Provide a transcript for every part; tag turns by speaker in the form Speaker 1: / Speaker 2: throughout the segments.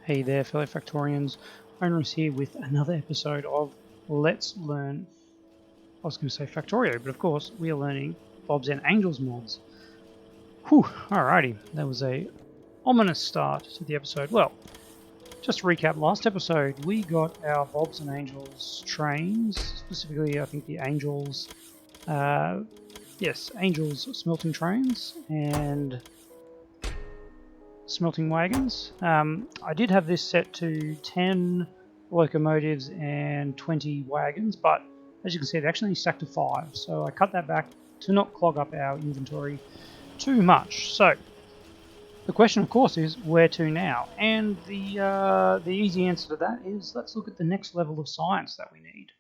Speaker 1: Hey there, fellow Factorians. Onerous here with another episode of Let's Learn. I was going to say Factorio, but of course we are learning Bobs and Angels mods. Whew, alrighty, that was a ominous start to the episode. Well, just to recap, last episode we got our Bobs and Angels trains, specifically I think the Angels, Angels smelting trains and smelting wagons. I did have this set to 10 locomotives and 20 wagons, but as you can see, it actually stacked to 5, so I cut that back to not clog up our inventory too much. So the question, of course, is where to now? And the easy answer to that is let's look at the next level of science that we need.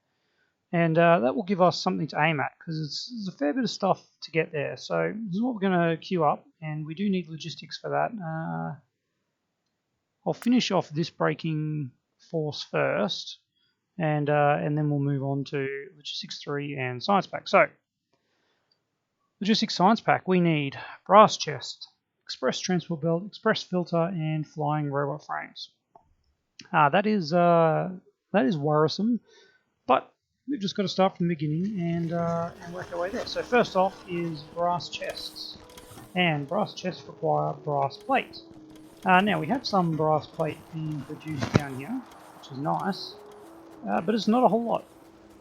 Speaker 1: And that will give us something to aim at, because there's a fair bit of stuff to get there. So this is what we're going to queue up, and we do need logistics for that. I'll finish off this braking force first, and then we'll move on to Logistics 3 and Science Pack. So, Logistics Science Pack, we need brass chest, express transport belt, express filter, and flying robot frames. That is worrisome, but we've just got to start from the beginning and work our way there. So first off is brass chests, and brass chests require brass plate. Now we have some brass plate being produced down here, which is nice, but it's not a whole lot.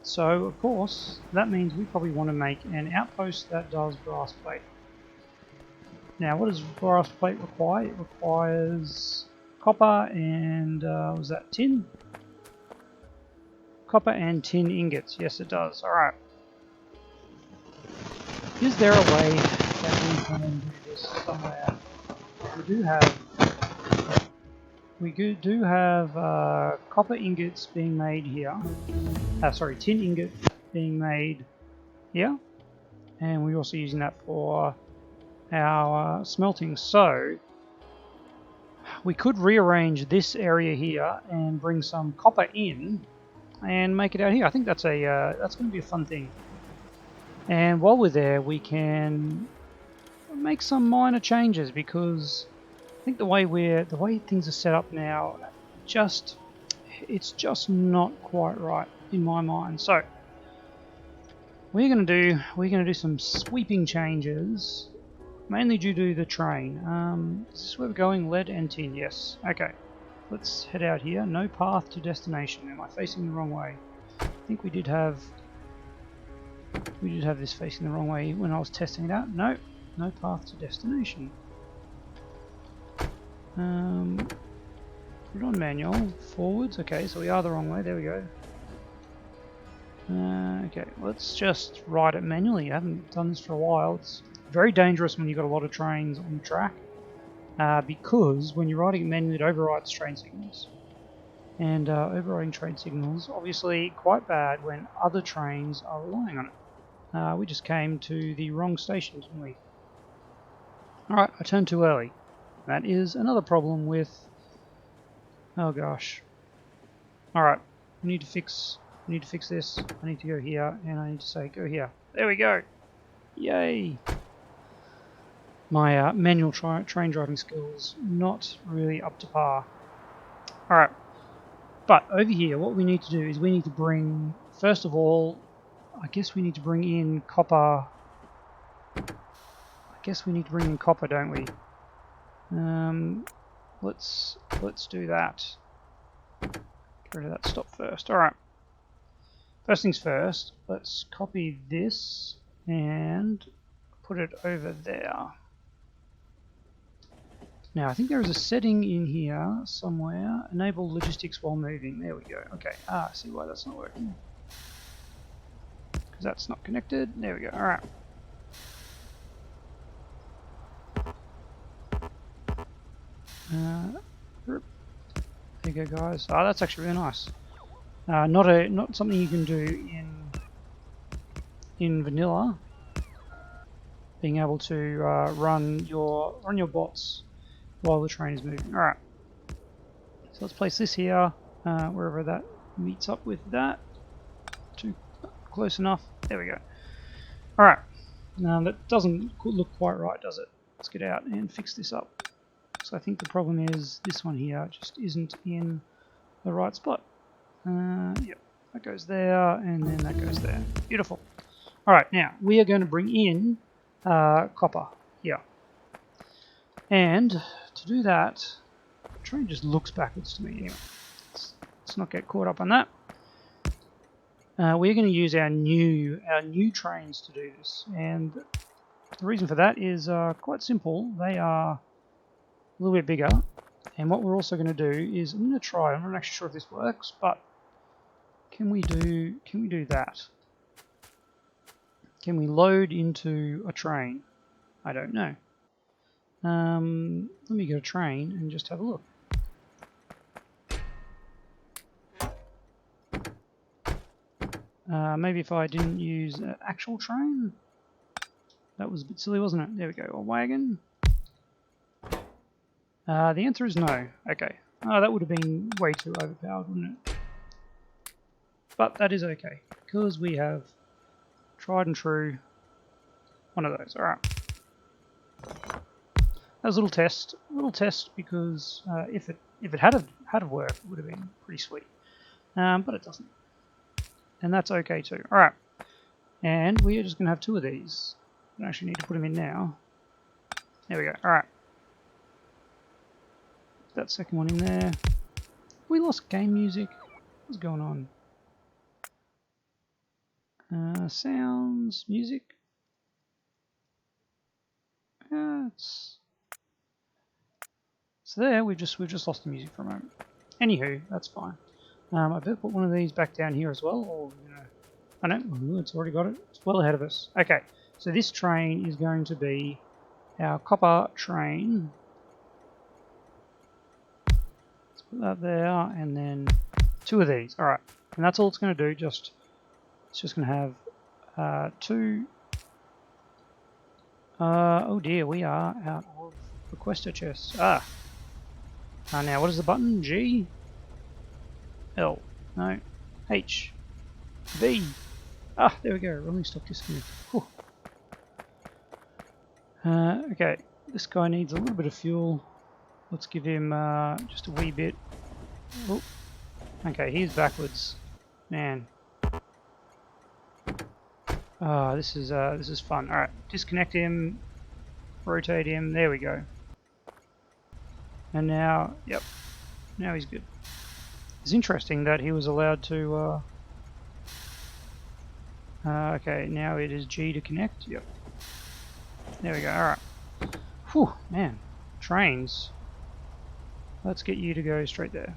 Speaker 1: So of course that means we probably want to make an outpost that does brass plate. Now what does brass plate require? It requires copper and was that tin? Copper and tin ingots. Yes, it does. Alright. Is there a way that we can do this somewhere? We do have copper ingots being made here. Tin ingot being made here. And we're also using that for our smelting. So we could rearrange this area here and bring some copper in and make it out here. I think that's going to be a fun thing. And while we're there, we can make some minor changes, because I think the way things are set up now, it's just not quite right in my mind. So we're going to do some sweeping changes, mainly due to the train. Is this where we're going? Lead and tin. Yes. Okay. Let's head out here. No path to destination. Am I facing the wrong way? I think we did have this facing the wrong way when I was testing it out. No, no path to destination. Put it on manual. Forwards. Okay, so we are the wrong way. There we go. Okay, let's just ride it manually. I haven't done this for a while. It's very dangerous when you've got a lot of trains on the track. Because when you're riding it manually, it overrides train signals. And overriding train signals, obviously quite bad when other trains are relying on it. We just came to the wrong station, didn't we? Alright, I turned too early. That is another problem with... Oh gosh. Alright, we need to fix this. I need to go here, and I need to say go here. There we go! Yay! My manual train driving skills not really up to par. Alright, but over here what we need to do is we need to bring, first of all, I guess we need to bring in copper. Don't we? Let's do that. Get rid of that stop first. Alright. First things first, let's copy this and put it over there. Now, I think there is a setting in here somewhere. Enable logistics while moving. There we go. Okay. I see why that's not working. Because that's not connected. There we go. Alright. There you go, guys. That's actually really nice. Not something you can do in vanilla. Being able to run your bots while the train is moving. Alright, so let's place this here, wherever that meets up with that. Too close enough. There we go. Alright, now that doesn't look quite right, does it? Let's get out and fix this up. So I think the problem is this one here just isn't in the right spot. Yep, that goes there, and then that goes there. Beautiful. Alright, now we are going to bring in copper here. And to do that, the train just looks backwards to me. Anyway, let's not get caught up on that. We're going to use our new trains to do this, and the reason for that is quite simple. They are a little bit bigger, and what we're also going to do is I'm going to try. I'm not actually sure if this works, but can we do that? Can we load into a train? I don't know. Let me get a train and just have a look. Maybe if I didn't use an actual train? That was a bit silly, wasn't it? There we go. A wagon. The answer is no. Okay. Oh, that would have been way too overpowered, wouldn't it? But that is okay, because we have tried and true one of those. Alright. That was a little test because if it had worked, it would have been pretty sweet. But it doesn't. And that's okay too. Alright. And we are just going to have two of these. I don't actually need to put them in now. There we go. Alright. That second one in there. We lost game music. What's going on? Sounds, music. It's there. We've just lost the music for a moment. Anywho, that's fine. I better put one of these back down here as well, or I know it's already got it. It's well ahead of us. Okay, so this train is going to be our copper train. Let's put that there, and then two of these. All right, and that's all it's going to do. It's just going to have two. Oh dear, we are out of requester chests. Now what is the button? G? L? No. H? V? There we go. Rolling stock disconnect. Okay, this guy needs a little bit of fuel. Let's give him just a wee bit. Oh. Okay, he's backwards. Man. This is fun. Alright, disconnect him, rotate him, there we go. And now, yep, now he's good. It's interesting that he was allowed to, okay, now it is G to connect, yep. There we go, alright. Whew, man, trains. Let's get you to go straight there.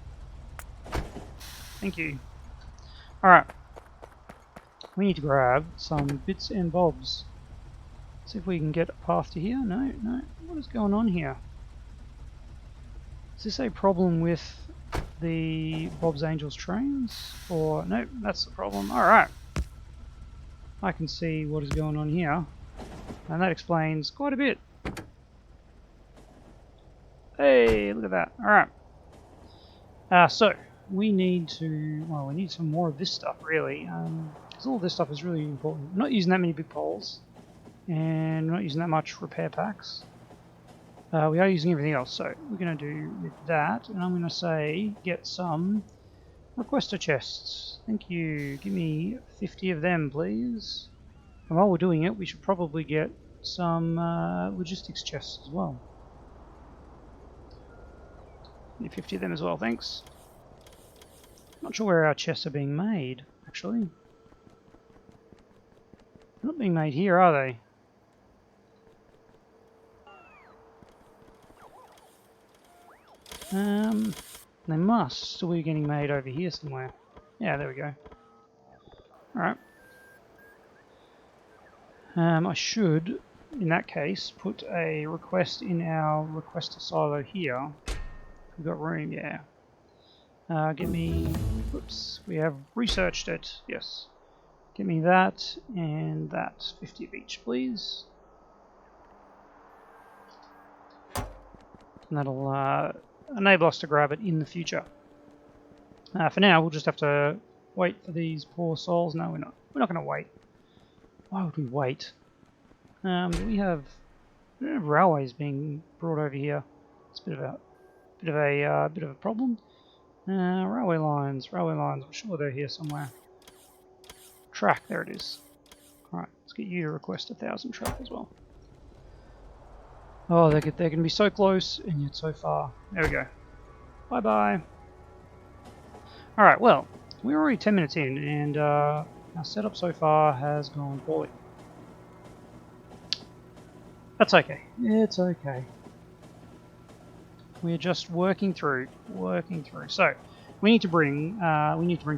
Speaker 1: Thank you. Alright. We need to grab some bits and bobs. See if we can get a path to here. No. What is going on here? Is this a problem with the Bob's Angels trains? Or, no, that's the problem. Alright. I can see what is going on here. And that explains quite a bit. Hey, look at that. Alright. So, we need some more of this stuff, really. Because all this stuff is really important. We're not using that many big poles. And we're not using that much repair packs. We are using everything else, so we're going to do with that, and I'm going to say get some requester chests. Thank you. Give me 50 of them, please. And while we're doing it, we should probably get some logistics chests as well. Need 50 of them as well, thanks. Not sure where our chests are being made, actually. They're not being made here, are they? They must still be getting made over here somewhere. Yeah, there we go. Alright. I should, in that case, put a request in our requester silo here. We've got room, yeah. Get me... Oops, we have researched it, yes. Get me that and that. 50 of each, please. And that'll enable us to grab it in the future. For now, we'll just have to wait for these poor souls. No, we're not. We're not going to wait. Why would we wait? We have railways being brought over here. It's a bit of a problem. Railway lines. I'm sure they're here somewhere. Track, there it is. Alright, let's get you to request 1,000 track as well. Oh, they can be so close and yet so far. There we go. Bye bye. Alright, well, we're already 10 minutes in and our setup so far has gone poorly. That's okay. It's okay. We're just working through. So we need to bring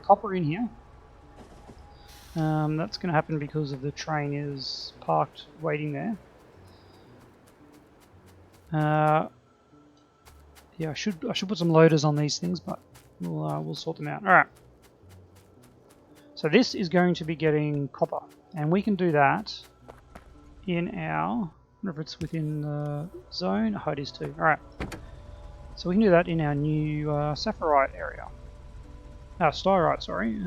Speaker 1: copper in here. That's going to happen because of the train is parked waiting there. Yeah, I should put some loaders on these things, but we'll sort them out. All right. So this is going to be getting copper, and we can do that in our. I wonder if it's within the zone. Oh, it is too. All right. So we can do that in our new saphirite area. Styrite, sorry.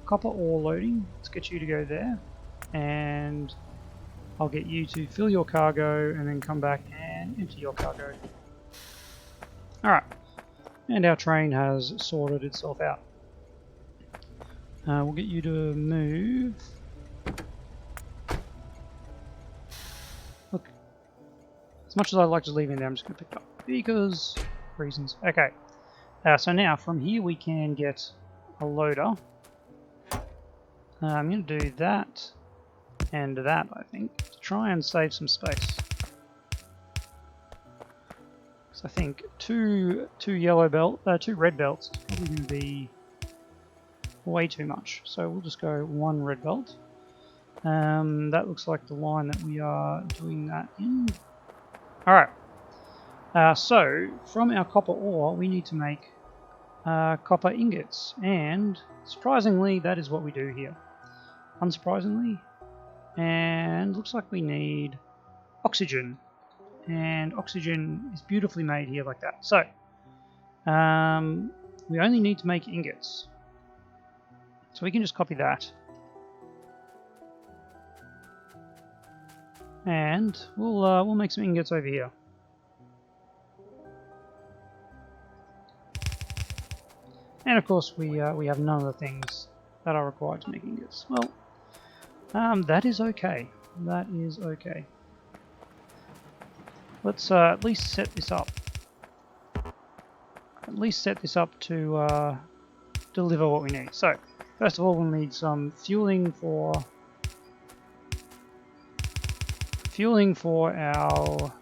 Speaker 1: Copper ore loading. Let's get you to go there, and I'll get you to fill your cargo and then come back and empty your cargo. Alright, and our train has sorted itself out. We'll get you to move. Look, as much as I'd like to leave in there, I'm just going to pick it up because reasons. Okay, so now from here we can get a loader. I'm going to do that and that, I think, to try and save some space. Because I think two red belts is probably going to be way too much. So we'll just go one red belt. That looks like the line that we are doing that in. Alright. So from our copper ore we need to make copper ingots, and surprisingly that is what we do here. Unsurprisingly. And looks like we need oxygen, and oxygen is beautifully made here like that. So we only need to make ingots, so we can just copy that, and we'll make some ingots over here. And of course we have none of the things that are required to make ingots. Well, that is okay. That is okay. Let's at least set this up. At least set this up to deliver what we need. So, first of all, we'll need some fueling for our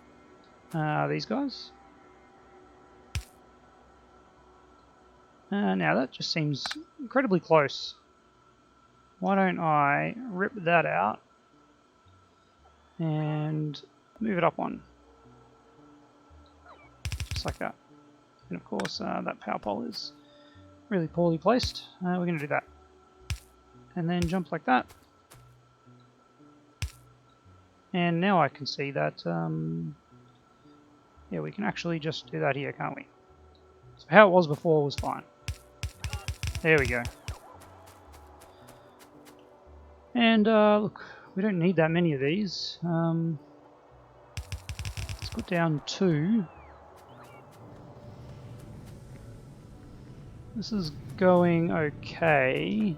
Speaker 1: these guys. Now that just seems incredibly close. Why don't I rip that out and move it up one, just like that. And of course that power pole is really poorly placed. We're going to do that, and then jump like that. And now I can see that yeah, we can actually just do that here, can't we? So how it was before was fine. There we go. And look, we don't need that many of these. Let's put down 2. This is going okay,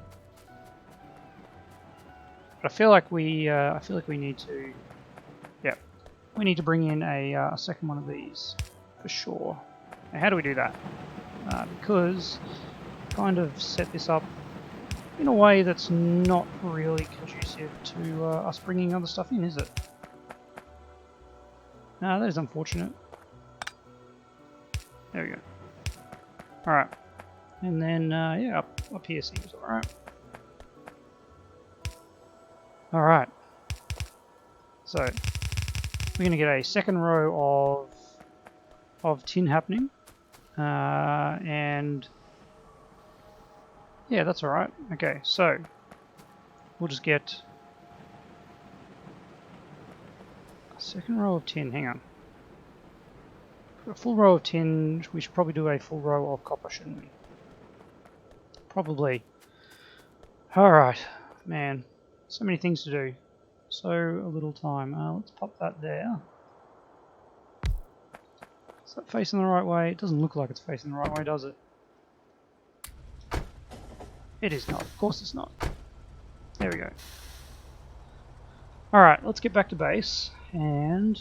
Speaker 1: but I feel like we need to, yeah, we need to bring in a second one of these for sure. Now, how do we do that? Because kind of set this up in a way that's not really conducive to us bringing other stuff in, is it? That is unfortunate. There we go. Alright. And then, yeah, up here seems alright. Alright. So, we're going to get a second row of tin happening. And yeah, that's alright. Okay, so we'll just get a second row of tin. Hang on. For a full row of tin, we should probably do a full row of copper, shouldn't we? Probably. Alright, man. So many things to do. So a little time. Let's pop that there. Is that facing the right way? It doesn't look like it's facing the right way, does it? It is not. Of course it's not. There we go. Alright, let's get back to base and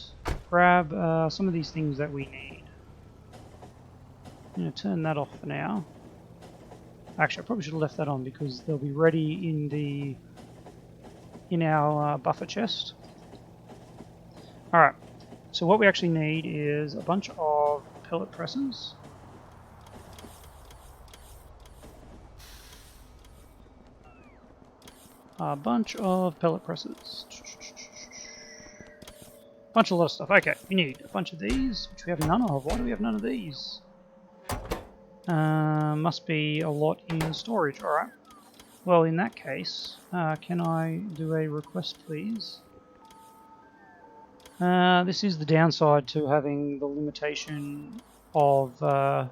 Speaker 1: grab some of these things that we need. I'm going to turn that off for now. Actually, I probably should have left that on because they'll be ready in our buffer chest. Alright, so what we actually need is a bunch of pellet presses. A bunch of pellet presses. Bunch of a lot of stuff. Okay, we need a bunch of these, which we have none of. Why do we have none of these? Must be a lot in storage. Alright. Well, in that case, can I do a request, please? This is the downside to having the limitation of... There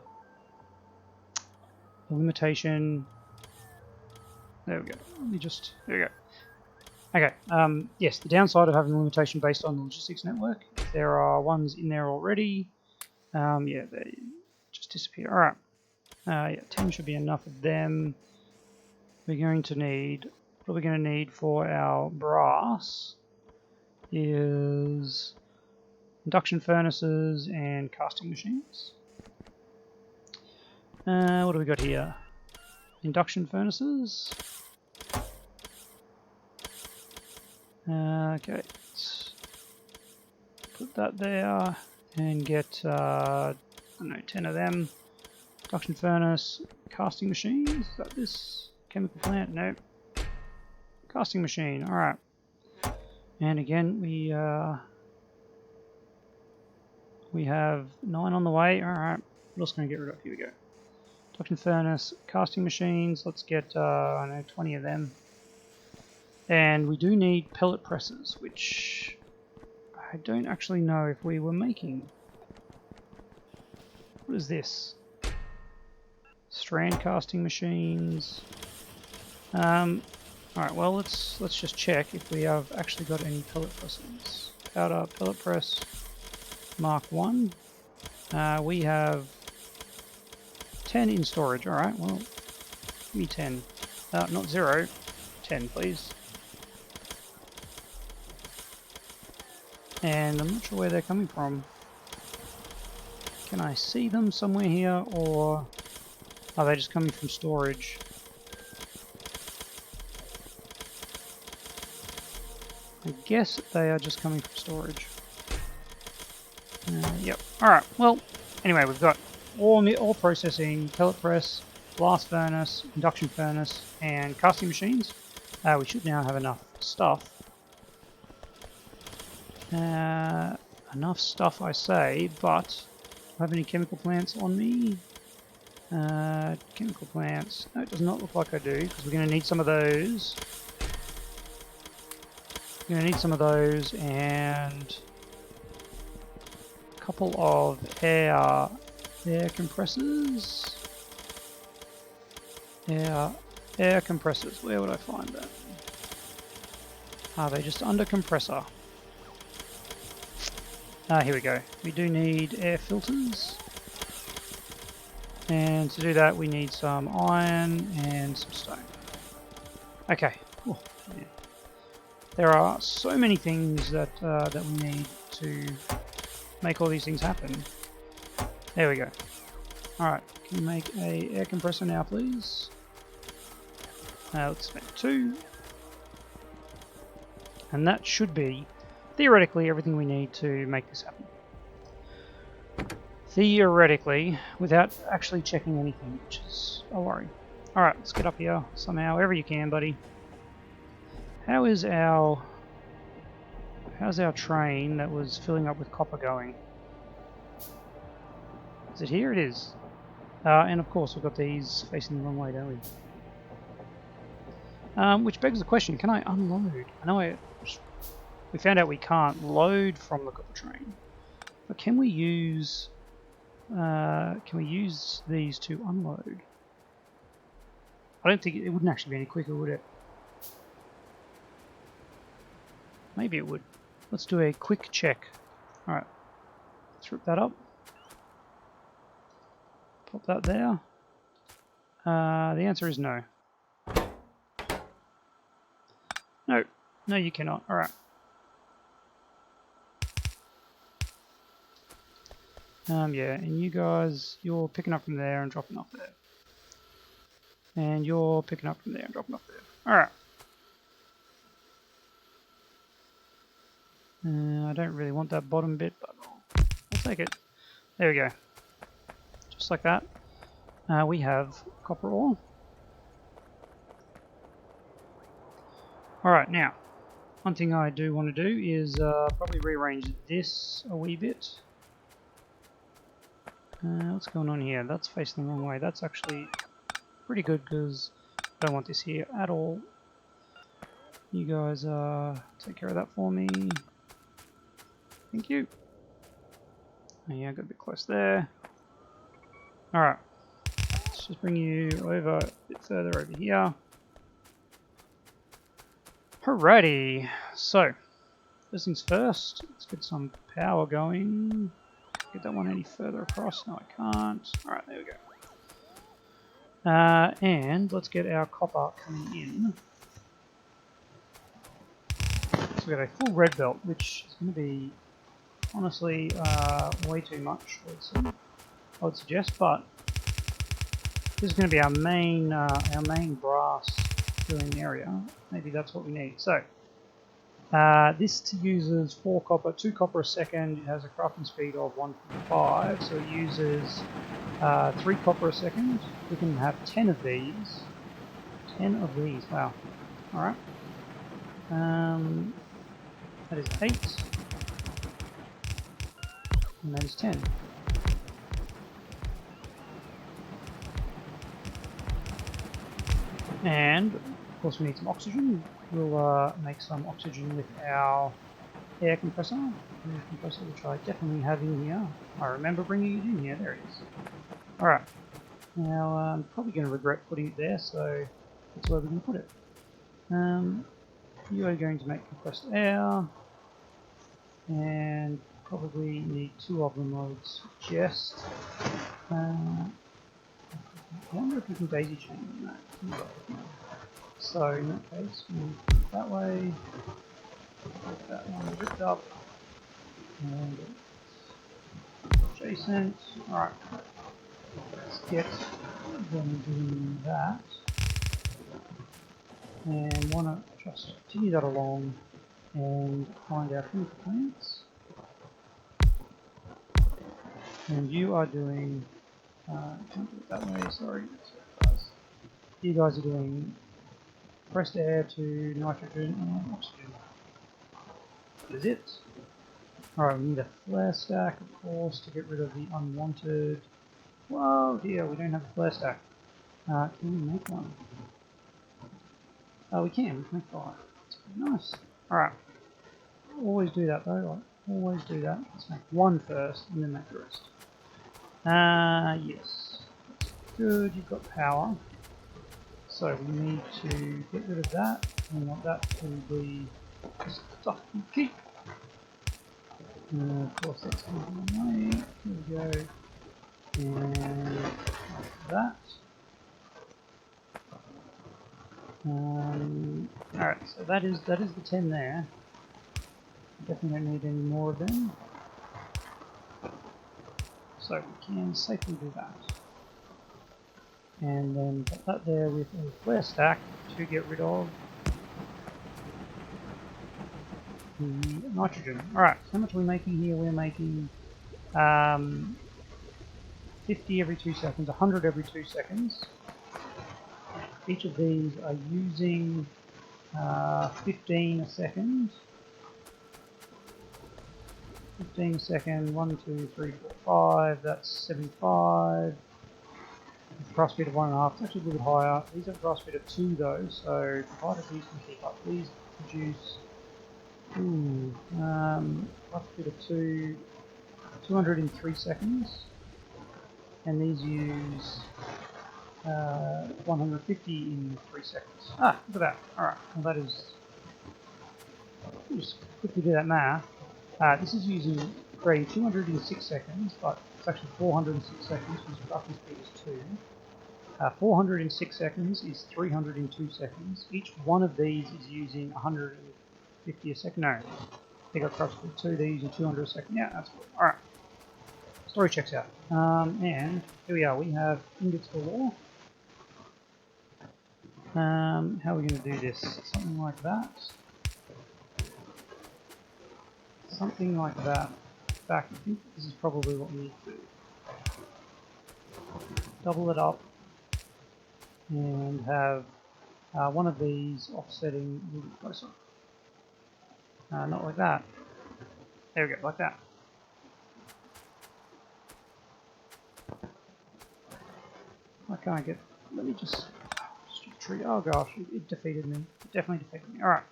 Speaker 1: we go. Let me just... There we go. Okay, yes, the downside of having the limitation based on the logistics network. If there are ones in there already, yeah, they just disappear. Alright. Yeah, 10 should be enough of them. We're going to need... What we're going to need for our brass is induction furnaces and casting machines. What do we got here? Induction furnaces. Okay, let's put that there and get, I don't know, 10 of them. Induction furnace, casting machines. Is that this chemical plant? No. Casting machine. All right. And again, we have 9 on the way. All right. What else can I get rid of? Here we go. Induction furnace, casting machines. Let's get, I don't know, 20 of them. And we do need pellet presses, which I don't actually know if we were making. What is this? Strand casting machines. Alright, well let's just check if we have actually got any pellet presses. Powder pellet press Mark 1. We have 10 in storage. Alright, well, give me 10. Not 0, 10 please. And I'm not sure where they're coming from. Can I see them somewhere here, or are they just coming from storage? I guess they are just coming from storage. Yep. Alright, well, anyway, we've got all processing, pellet press, blast furnace, induction furnace, and casting machines. We should now have enough stuff. Enough stuff, I say, but do I have any chemical plants on me? Chemical plants. No, it does not look like I do, because we're going to need some of those. We're going to need some of those, and a couple of air compressors. Air compressors. Where would I find that? Are they just under compressor? Here we go. We do need air filters. And to do that we need some iron and some stone. Okay. Oh, yeah. There are so many things that that we need to make all these things happen. There we go. Alright, can you make a air compressor now please? Let's make 2. And that should be theoretically everything we need to make this happen. Theoretically, without actually checking anything, which is a worry. Alright, let's get up here somehow, wherever you can, buddy. How's our train that was filling up with copper going? Is it here? It is. And of course we've got these facing the wrong way, don't we? Which begs the question, can I unload? I know we found out we can't load from the copper train, but can we use these to unload? I don't think it wouldn't actually be any quicker, would it? Maybe it would. Let's do a quick check. Alright, let's rip that up. Pop that there. The answer is no. No. No, you cannot. Alright. Yeah, and you guys, you're picking up from there and dropping off there. And you're picking up from there and dropping off there. Alright. I don't really want that bottom bit, but I'll take it. There we go. Just like that. We have copper ore. Alright, now, one thing I do want to do is probably rearrange this a wee bit. What's going on here? That's facing the wrong way. That's actually pretty good because I don't want this here at all. You guys take care of that for me. Thank you. Oh, yeah, got a bit close there. Alright. Let's just bring you over a bit further over here. Alrighty. So, first things first, let's get some power going. Get that one any further across. No, I can't. Alright, there we go. And let's get our copper coming in. So we've got a full red belt, which is going to be, honestly, way too much, I would suggest, but this is going to be our main brass filling area. Maybe that's what we need. So, this uses 4 copper, 2 copper a second. It has a crafting speed of 1.5, so it uses 3 copper a second. We can have 10 of these. 10 of these, wow. Alright. That is 8. And that is 10. And, of course, we need some oxygen. We'll make some oxygen with our air compressor. Which I definitely have in here. I remember bringing it in here. There it is. Alright. Now, I'm probably going to regret putting it there, so that's where we're going to put it. You are going to make compressed air. And probably need 2 of them, I would suggest. I wonder if you can daisy chain that. So in that case, we move that way. Get that one ripped up. And adjacent. Alright. Let's get them doing that. And want to just continue that along and find our chemical plants. And you are doing, can't do it that way, sorry. You guys are doing compressed air to nitrogen and oxygen. That is it. Alright, we need a flare stack, of course, to get rid of the unwanted. Whoa, dear, we don't have a flare stack. Can we make one? We can make 5. That's pretty nice. Alright. Always do that though, like, always do that. Let's make 1 first and then make the rest. Yes. That's good, you've got power. So we need to get rid of that. We want that to be stuff we keep. Of course that's going the wrong way. Here we go. And like that. Alright, so that is the 10 there. Definitely don't need any more of them. So we can safely do that. And then put that there with a flare stack to get rid of the nitrogen. Alright, so how much are we making here? We're making 50 every 2 seconds, 100 every 2 seconds. Each of these are using 15 a second. 15 a second, 1, 2, 3, 4, 5, that's 75. Cross speed of 1.5, it's actually a little bit higher. These have a cross speed of 2 though, so provided these can keep up, these produce cross speed of 200 in 3 seconds. And these use 150 in 3 seconds. Ah, look at that. Alright, well that is... Just quickly do that math. This is using 200 in 6 seconds, but it's actually 406 seconds, whose production speed is 2. 406 seconds is 302 seconds. Each one of these is using 150 a second. No, I think I crossed with 2, they're using 200 a second. Yeah, that's good. Alright. Story checks out. And here we are, we have ingots galore. How are we going to do this? Something like that. Something like that. In fact, I think this is probably what we need to do. Double it up and have one of these offsetting a little bit closer. Not like that. There we go, like that. Why can't I get... Let me just... Tree. Oh gosh, it defeated me. It definitely defeated me. Alright.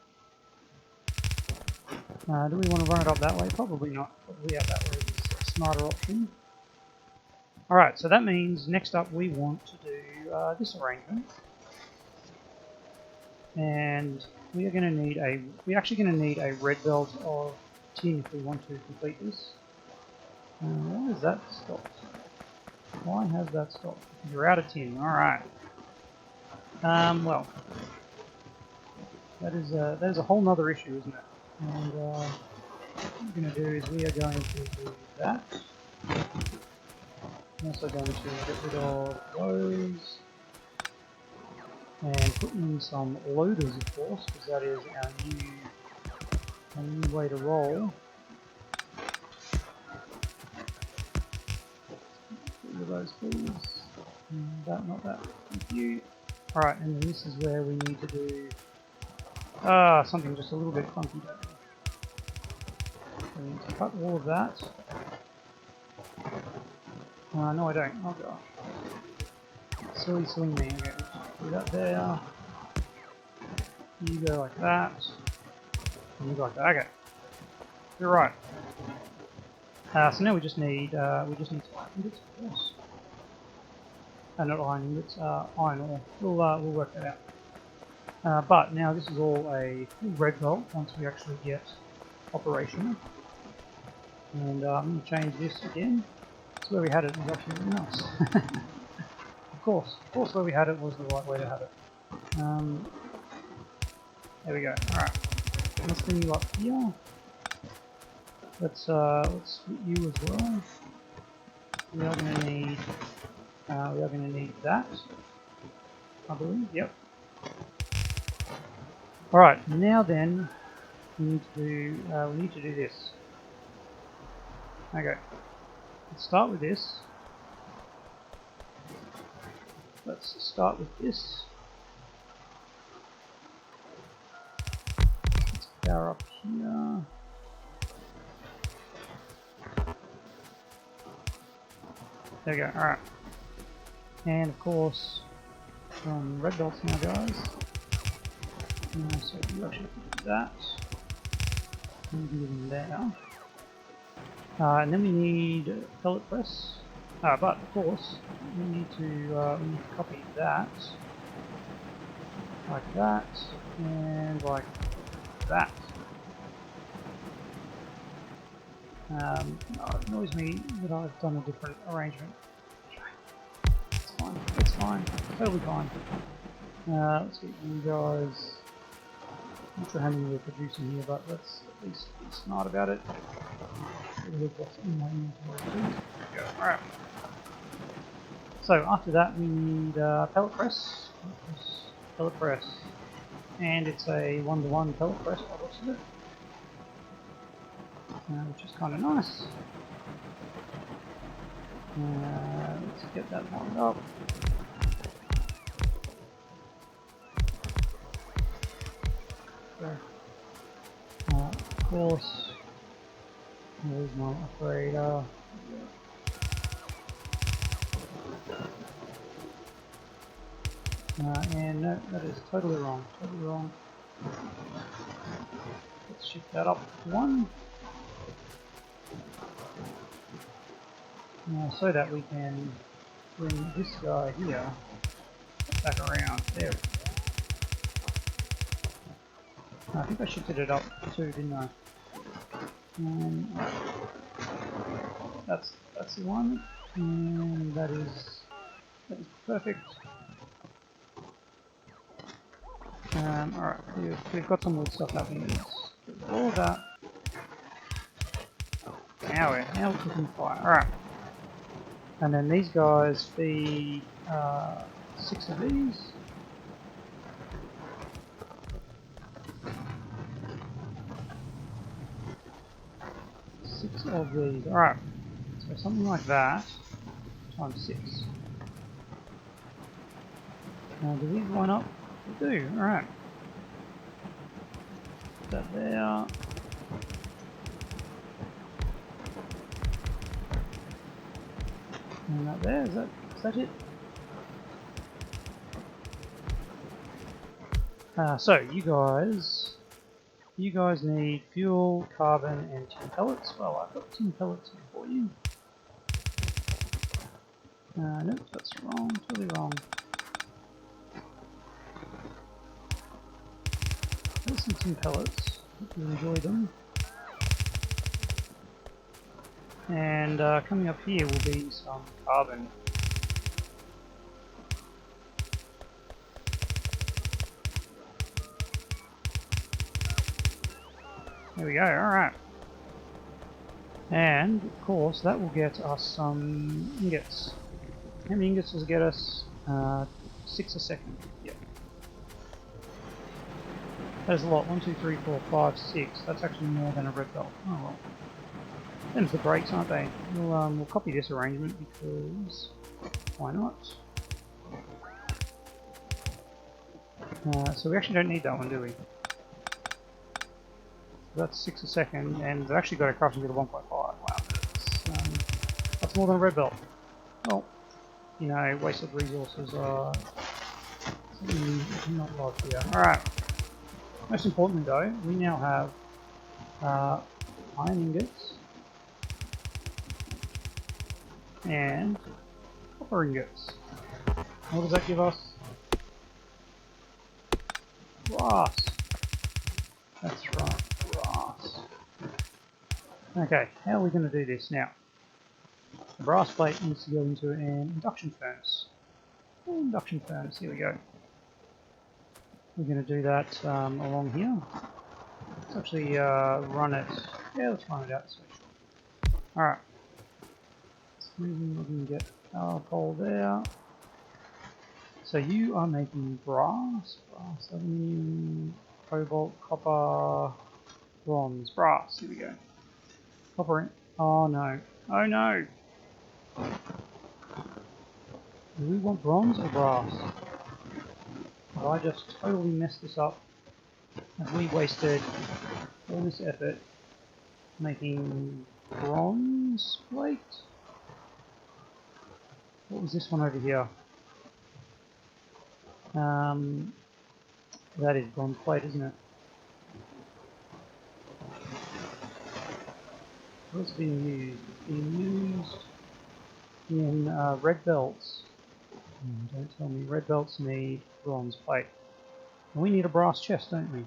Speaker 1: Do we want to run it up that way? Probably not. Probably out that way is a smarter option. Alright, so that means next up we want to do this arrangement. And we are going to need a... We're actually going to need a Redbelt of tin if we want to complete this. Why has that stopped? Why has that stopped? You're out of tin. Alright. Well, that is a whole nother issue, isn't it? And what we're going to do is we are going to do that. I'm also going to get rid of those and put in some loaders, of course, because that is our new way to roll. Get rid of those, please. That, not that. Thank you. Alright, and then this is where we need to do something just a little bit funky. So we need to cut all of that. No I don't. Oh gosh. Silly, silly me. Okay, do that there. You go like that. And you go like that. Okay. You're right. So now we just need some ingots, of course. Not iron ingots, iron ore. We'll work that out. But now this is all a full Redbelt once we actually get operational. And I'm going to change this again. It's where we had it was actually really nice. Of course, where we had it was the right way to have it. There we go. Alright. Let's bring you up here. Let's split you as well. We are going to need that, I believe. Yep. All right. Now then, we need to do this. Okay. Let's start with this. Let's start with this. Let's power up here. There we go. All right. And of course, some red belts now, guys. So you actually do that. And do them there. And then we need pellet press. But of course, we need to copy that, like that, and like that. It annoys me that I've done a different arrangement. It's fine, totally fine. Let's get you guys. I'm not sure how many we're producing here, but let's at least be smart about it. What's in my inventory. Alright. So after that we need pellet press. Pellet press. And it's a 1-to-1 pellet press by the looks of it. Which is kind of nice. Let's get that lined up. Of course, there's my operator. And no, that is totally wrong. Totally wrong. Let's shift that up to 1. So that we can bring this guy here back around. There. I think I shifted it up too, didn't I? That's that's the one, and that is perfect. Alright, we've got some wood stuff happening. All of that. Now we're cooking fire. Alright. And then these guys feed 6 of these. Six of these. Alright. So something like that times 6. Now do these line up? They do. Alright. Put that there. And that there. Is that it? So you guys need fuel, carbon, and tin pellets. Well, I've got tin pellets here for you. Nope, that's wrong, totally wrong. There's some tin pellets. Hope you enjoy them. And coming up here will be some carbon. There we go, alright. And, of course, that will get us some ingots. How many ingots does it get us? 6 a second. Yep. That's a lot. 1, 2, 3, 4, 5, 6. That's actually more than a red belt. Oh well. Them's the breaks, aren't they? We'll copy this arrangement because why not? So we actually don't need that one, do we? That's 6 a second, and they've actually got a crafting speed of 1.5. Wow, that's more than a red belt. Well, you know, wasted resources are something we do not love here. Alright. Most importantly though, we now have iron ingots and copper ingots. What does that give us? Brass. That's right, brass. Okay, how are we going to do this now? The brass plate needs to go into an induction furnace. Induction furnace, here we go. We're going to do that along here. Let's actually run it. Yeah, let's run it out this way. Alright. We can get coal there. So you are making brass, aluminium, cobalt, copper, bronze, brass. Here we go. Copper in. Oh no. Oh no! Do we want bronze or brass? Have I just totally messed this up? Have we wasted all this effort making bronze plate? What was this one over here? That is bronze plate, isn't it? What's being used? It's being used in red belts. Don't tell me red belts need bronze plate. And we need a brass chest, don't we?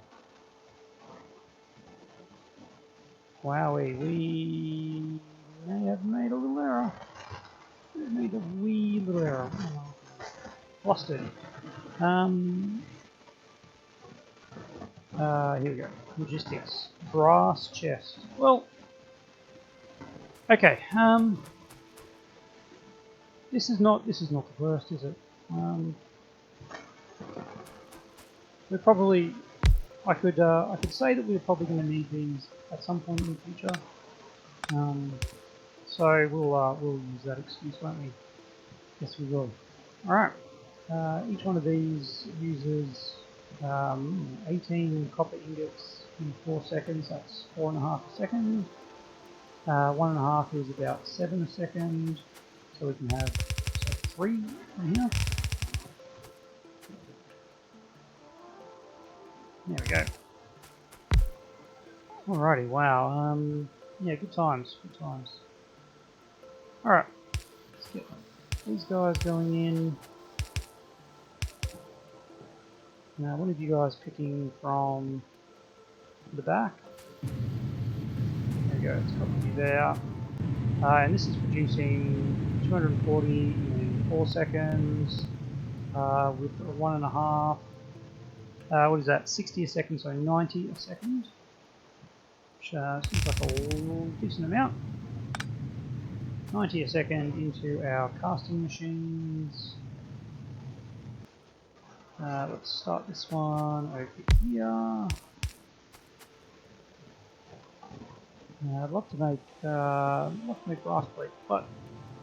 Speaker 1: Wowie, we may have made a little error. We made a wee little error. Oh, flustered. Here we go. Logistics. Brass chest. Well, okay. This is not the worst, is it? We're probably. I could say that we're probably going to need these at some point in the future. So we'll use that excuse, won't we? Yes, we will. All right. Each one of these uses 18 copper ingots in 4 seconds. That's 4.5 a second. 1.5 is about 7 a second. So we can have 3 from here. There we go. Alrighty, wow. Yeah, good times, good times. Alright, let's get these guys going in. Now, one of you guys picking from the back. There we go, it's got you there. and this is producing 240 in 4 seconds with 1.5. What is that? 60 a second, so 90 a second. Which seems like a decent amount. 90 a second into our casting machines. Let's start this one over here. I'd love to make brass plate, but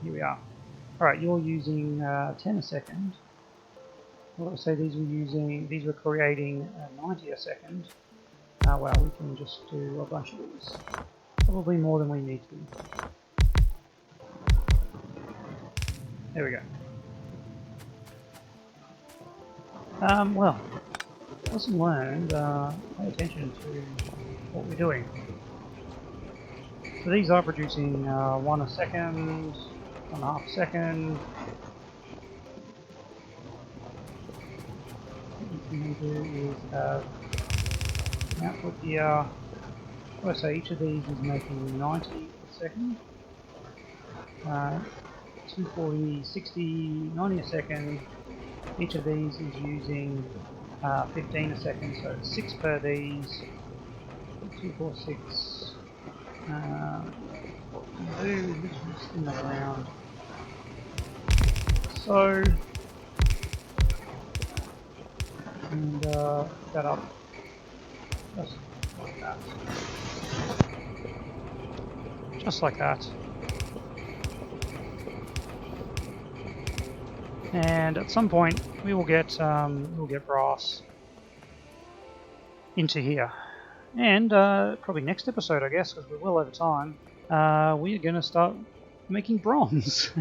Speaker 1: here we are. All right, you're using 10 a second. Let's say these were creating 90 a second. Well, we can just do a bunch of these. Probably more than we need to. There we go. Well, lesson learned, pay attention to what we're doing. So these are producing 1 a second, 1.5 a second. What you can do is have an output here. So each of these is making 90 a second. 240, 60, 90 a second. Each of these is using 15 a second, so it's 6 per these. 2, 4, 6. What we can do is literally spin that around. So, and pick that up just like that. Just like that. And at some point we will get brass into here, and probably next episode, I guess, because we're well over time. We are going to start making bronze.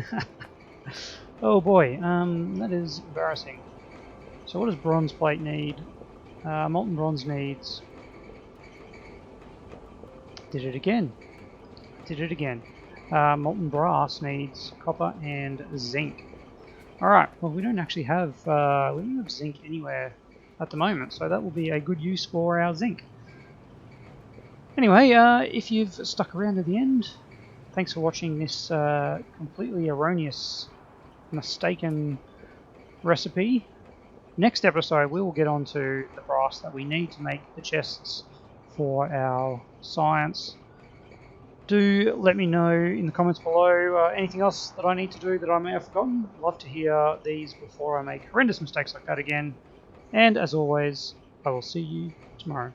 Speaker 1: Oh boy, that is embarrassing. So what does bronze plate need? Molten bronze needs. Did it again. Molten brass needs copper and zinc. Alright, well we don't actually have zinc anywhere at the moment, so that will be a good use for our zinc. Anyway, if you've stuck around to the end, thanks for watching this completely erroneous, mistaken recipe. Next episode we will get on to the brass that we need to make the chests for our science. Do let me know in the comments below anything else that I need to do that I may have forgotten. I'd love to hear these before I make horrendous mistakes like that again. And as always, I will see you tomorrow.